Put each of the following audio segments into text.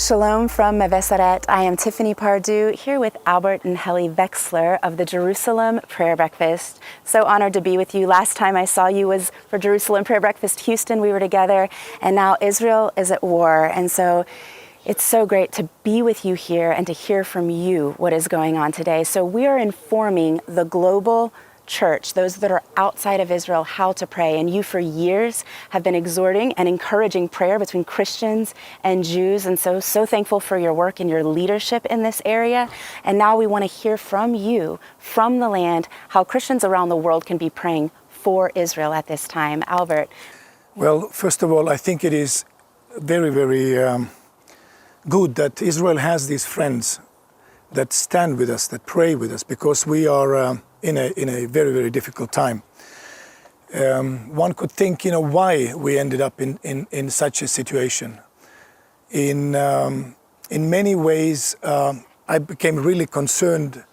Shalom from Veksler. I am Tiffany Pardue here with Albert and Heli Veksler of the Jerusalem Prayer Breakfast. So honored to be with you. Last time I saw you was for Jerusalem Prayer Breakfast Houston. We were together, and now Israel is at war. And so it's so great to be with you here and to hear from you what is going on today. So we are informing the global church, those that are outside of Israel, how to pray. And you for years have been exhorting and encouraging prayer between Christians and Jews. And so thankful for your work and your leadership in this area. And now we want to hear from you, from the land, how Christians around the world can be praying for Israel at this time. Albert. Well, first of all, I think it is very, very good that Israel has these friends that stand with us, that pray with us, because we are in a very, very difficult time. One could think, why we ended up in such a situation. In many ways, I became really concerned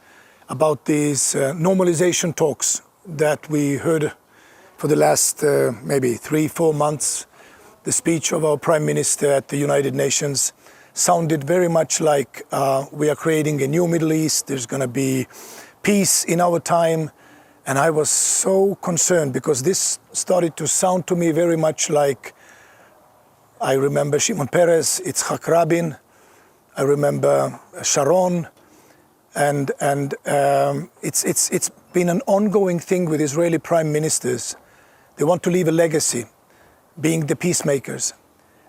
about these normalization talks that we heard for the last maybe 3-4 months. The speech of our Prime Minister at the United Nations sounded very much like we are creating a new Middle East. There's going to be peace in our time. And I was so concerned because this started to sound to me very much like, I remember Shimon Peres, Yitzhak Rabin, I remember Sharon, and it's been an ongoing thing with Israeli prime ministers. They want to leave a legacy, being the peacemakers.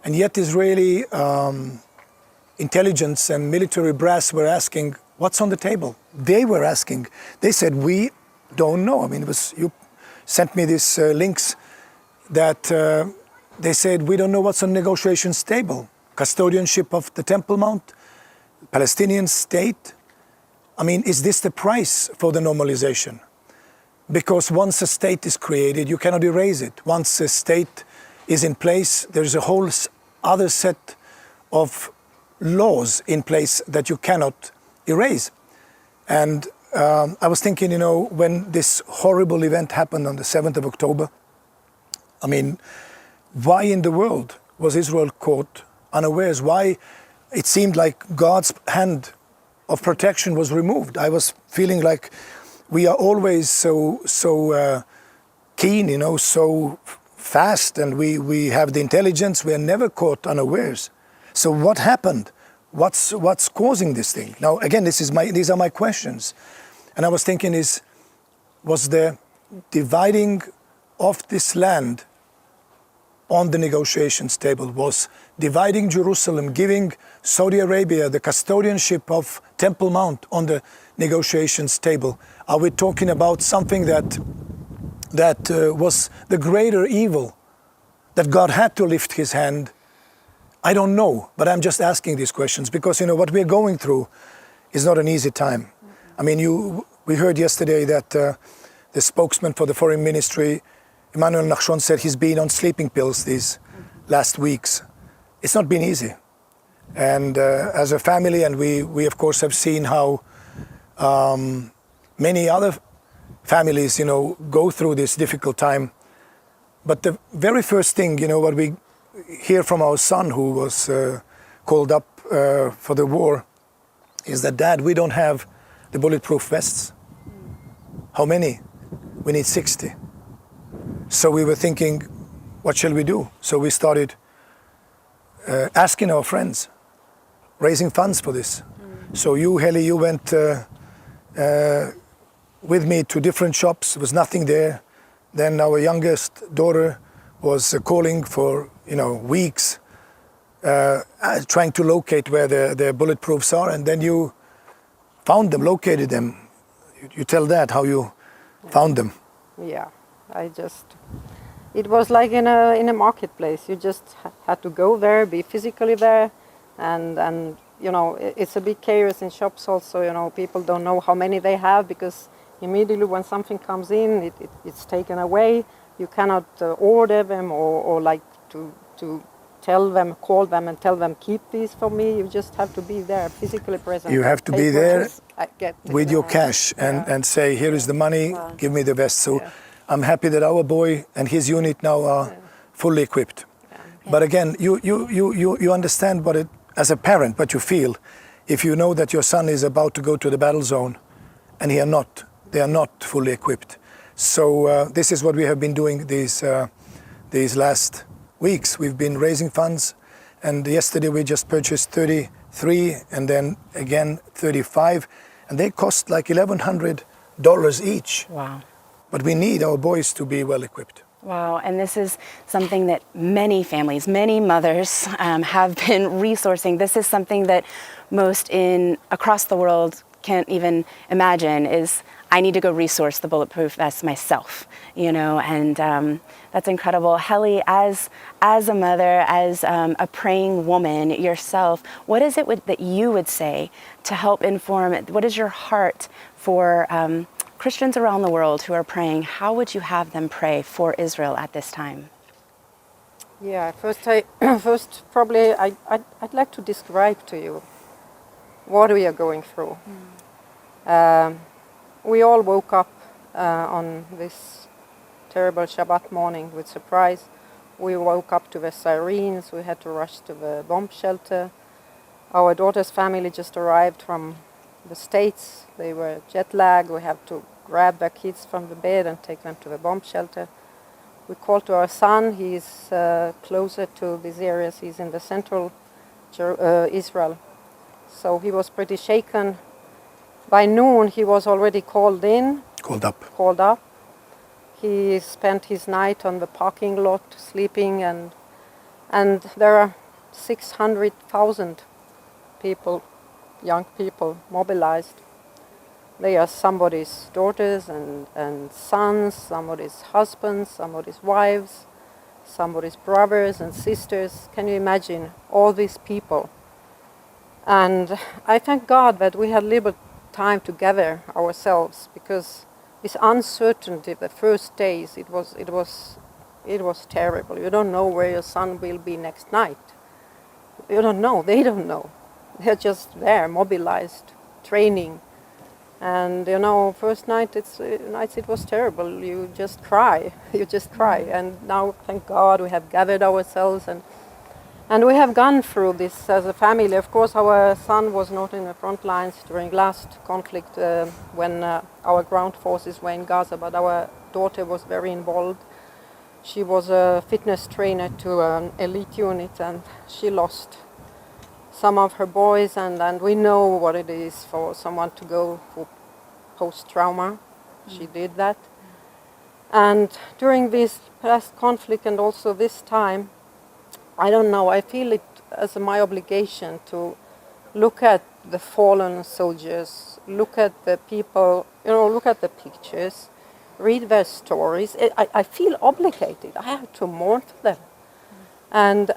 And yet Israeli intelligence and military brass were asking, what's on the table? They were asking. They said, we don't know. I mean, you sent me these links that they said, we don't know what's on negotiations table. Custodianship of the Temple Mount, Palestinian state. I mean, is this the price for the normalization? Because once a state is created, you cannot erase it. Once a state is in place, there's a whole other set of laws in place that you cannot erase. And I was thinking, when this horrible event happened on the 7th of October, I mean, why in the world was Israel caught unawares? Why it seemed like God's hand of protection was removed? I was feeling like we are always so keen, so fast, and we have the intelligence. We are never caught unawares. So what happened? What's causing this thing? Now, again, these are my questions. And I was thinking was the dividing of this land on the negotiations table, was dividing Jerusalem, giving Saudi Arabia the custodianship of Temple Mount on the negotiations table. Are we talking about something that was the greater evil, that God had to lift his hand? I don't know, but I'm just asking these questions because, what we're going through is not an easy time. I mean, we heard yesterday that the spokesman for the foreign ministry, Emmanuel Nachshon, said he's been on sleeping pills these last weeks. It's not been easy. And as a family, and we of course have seen how many other families, go through this difficult time. But the very first thing, what we hear from our son who was called up for the war is that, Dad, we don't have the bulletproof vests. How many? We need 60. So we were thinking, what shall we do? So we started asking our friends, raising funds for this. So you, Heli, you went with me to different shops. There was nothing there. Then our youngest daughter was calling for weeks, trying to locate where the bulletproofs are, and then you found them, located them. You tell that how you found them. Yeah, it was like in a marketplace. You just had to go there, be physically there, and it's a big chaos in shops also. People don't know how many they have because immediately when something comes in, it's taken away. You cannot order them or like to call them and tell them, keep these for me. You just have to be there, physically present. You have to be there with your cash and say, here is the money, give me the vest. So I'm happy that our boy and his unit now are fully equipped. But again, you understand as a parent, what you feel if you know that your son is about to go to the battle zone and they are not fully equipped. So this is what we have been doing these last weeks. We've been raising funds, and yesterday we just purchased 33 and then again 35, and they cost like $1,100 each. Wow. But we need our boys to be well equipped. Wow, and this is something that many families, many mothers have been resourcing. This is something that most across the world can't even imagine is, I need to go resource the bulletproof vest myself, and that's incredible. Heli, as a mother, as a praying woman yourself, what is it that you would say to help inform, what is your heart for Christians around the world who are praying? How would you have them pray for Israel at this time? Yeah, first probably I'd like to describe to you what we are going through. We all woke up on this terrible Shabbat morning with surprise. We woke up to the sirens. We had to rush to the bomb shelter. Our daughter's family just arrived from the States. They were jet lagged. We have to grab their kids from the bed and take them to the bomb shelter. We called to our son. He's closer to these areas. He's in the central Israel. So he was pretty shaken. By noon, he was already called up. He spent his night on the parking lot sleeping, and there are 600,000 people, young people, mobilized. They are somebody's daughters and sons, somebody's husbands, somebody's wives, somebody's brothers and sisters. Can you imagine all these people? And I thank God that we had little time to gather ourselves, because this uncertainty, the first days, it was terrible. You don't know where your son will be next night. You don't know. They don't know. They're just there, mobilized, training. And first nights it was terrible. You just cry. And now, thank God, we have gathered ourselves and we have gone through this as a family. Of course, our son was not in the front lines during last conflict when our ground forces were in Gaza, but our daughter was very involved. She was a fitness trainer to an elite unit, and she lost some of her boys, and we know what it is for someone to go for post-trauma. She did that. And during this past conflict and also this time, I don't know, I feel it as my obligation to look at the fallen soldiers, look at the people, look at the pictures, read their stories. I feel obligated. I have to mourn for them. And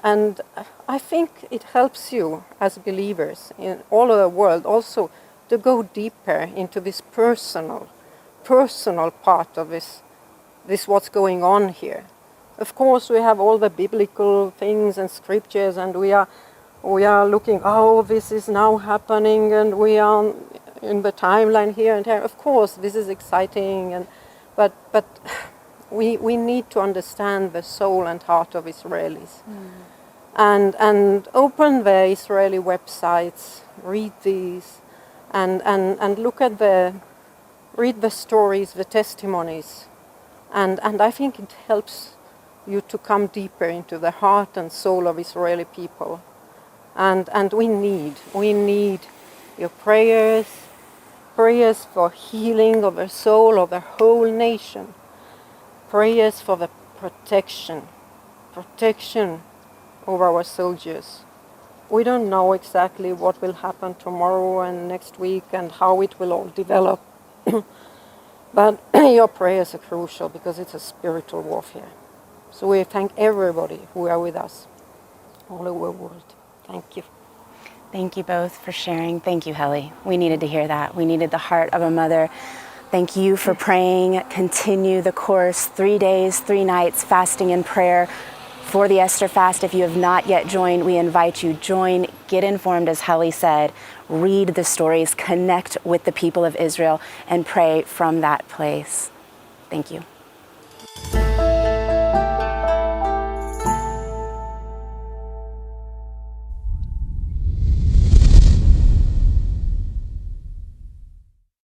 I think it helps you as believers in all over the world also to go deeper into this personal part of this what's going on here. Of course, we have all the biblical things and scriptures, and we are looking, this is now happening, and we are in the timeline here and there. Of course, this is exciting, but we need to understand the soul and heart of Israelis, and open the Israeli websites, read these, and look at read the stories, the testimonies, and I think it helps you to come deeper into the heart and soul of Israeli people. And we need your prayers for healing of the soul of the whole nation, prayers for the protection of our soldiers. We don't know exactly what will happen tomorrow and next week and how it will all develop, but your prayers are crucial because it's a spiritual warfare. So we thank everybody who are with us all over the world. Thank you. Thank you both for sharing. Thank you, Heli. We needed to hear that. We needed the heart of a mother. Thank you for praying. Continue the course, 3 days, 3 nights, fasting and prayer for the Esther fast. If you have not yet joined, we invite you, join, get informed, as Heli said, read the stories, connect with the people of Israel, and pray from that place. Thank you.